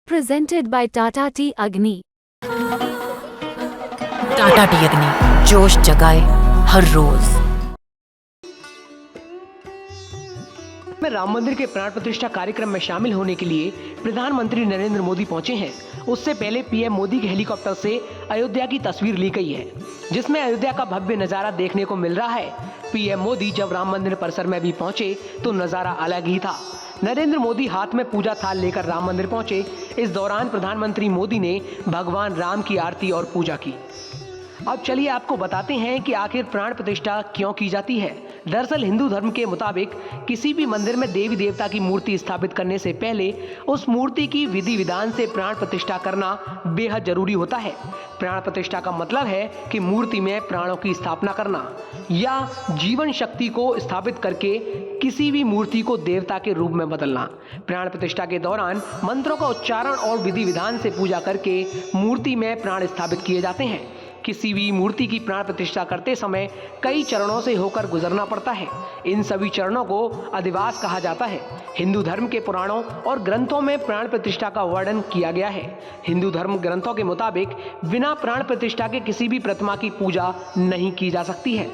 Presented by Tata Tea Agni. Tata T अग्नि जोश जगाए हर रोज। में राम मंदिर के प्राण प्रतिष्ठा कार्यक्रम में शामिल होने के लिए प्रधानमंत्री नरेंद्र मोदी पहुंचे हैं। उससे पहले पीएम मोदी के हेलीकॉप्टर से अयोध्या की तस्वीर ली गई है, जिसमें अयोध्या का भव्य नजारा देखने को मिल रहा है। पीएम मोदी जब राम मंदिर परिसर में भी पहुंचे तो नजारा अलग ही था। नरेंद्र मोदी हाथ में पूजा थाल लेकर राम मंदिर पहुंचे। इस दौरान प्रधानमंत्री मोदी ने भगवान राम की आरती और पूजा की। अब चलिए आपको बताते हैं कि आखिर प्राण प्रतिष्ठा क्यों की जाती है। दरअसल हिंदू धर्म के मुताबिक किसी भी मंदिर में देवी देवता की मूर्ति स्थापित करने से पहले उस मूर्ति की विधि विधान से प्राण प्रतिष्ठा करना बेहद जरूरी होता है। प्राण प्रतिष्ठा का मतलब है कि मूर्ति में प्राणों की स्थापना करना या जीवन शक्ति को स्थापित करके किसी भी मूर्ति को देवता के रूप में बदलना। प्राण प्रतिष्ठा के दौरान मंत्रों का उच्चारण और विधि विधान से पूजा करके मूर्ति में प्राण स्थापित किए जाते हैं। किसी भी मूर्ति की प्राण प्रतिष्ठा करते समय कई चरणों से होकर गुजरना पड़ता है। इन सभी चरणों को अधिवास कहा जाता है। हिंदू धर्म के पुराणों और ग्रंथों में प्राण प्रतिष्ठा का वर्णन किया गया है। हिंदू धर्म ग्रंथों के मुताबिक बिना प्राण प्रतिष्ठा के किसी भी प्रतिमा की पूजा नहीं की जा सकती है।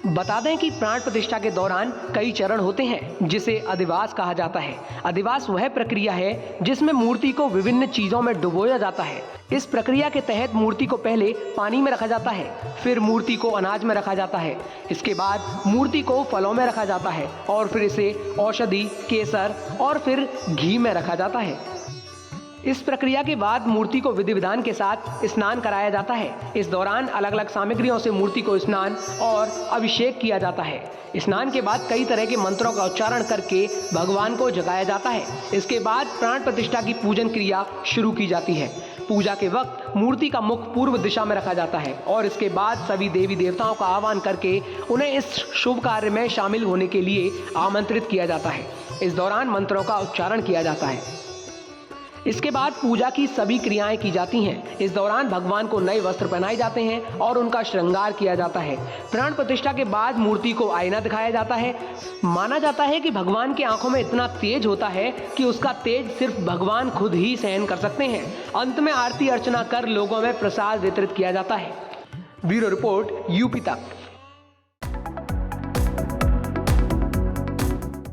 बता दें कि प्राण प्रतिष्ठा के दौरान कई चरण होते हैं, जिसे अधिवास कहा जाता है। अधिवास वह प्रक्रिया है जिसमें मूर्ति को विभिन्न चीजों में डुबोया जाता है। इस प्रक्रिया के तहत मूर्ति को पहले पानी में रखा जाता है, फिर मूर्ति को अनाज में रखा जाता है, इसके बाद मूर्ति को फलों में रखा जाता है और फिर इसे औषधि, केसर और फिर घी में रखा जाता है। इस प्रक्रिया के बाद मूर्ति को विधि विधान के साथ स्नान कराया जाता है। इस दौरान अलग अलग सामग्रियों से मूर्ति को स्नान और अभिषेक किया जाता है। स्नान के बाद कई तरह के मंत्रों का उच्चारण करके भगवान को जगाया जाता है। इसके बाद प्राण प्रतिष्ठा की पूजन क्रिया शुरू की जाती है। पूजा के वक्त मूर्ति का मुख पूर्व दिशा में रखा जाता है और इसके बाद सभी देवी देवताओं का आह्वान करके उन्हें इस शुभ कार्य में शामिल होने के लिए आमंत्रित किया जाता है। इस दौरान मंत्रों का उच्चारण किया जाता है। इसके बाद पूजा की सभी क्रियाएं की जाती हैं। इस दौरान भगवान को नए वस्त्र पहनाए जाते हैं और उनका श्रृंगार किया जाता है। प्राण प्रतिष्ठा के बाद मूर्ति को आईना दिखाया जाता है। माना जाता है कि भगवान की आंखों में इतना तेज होता है कि उसका तेज सिर्फ भगवान खुद ही सहन कर सकते हैं। अंत में आरती अर्चना कर लोगों में प्रसाद वितरित किया जाता है। ब्यूरो रिपोर्ट यूपी तक।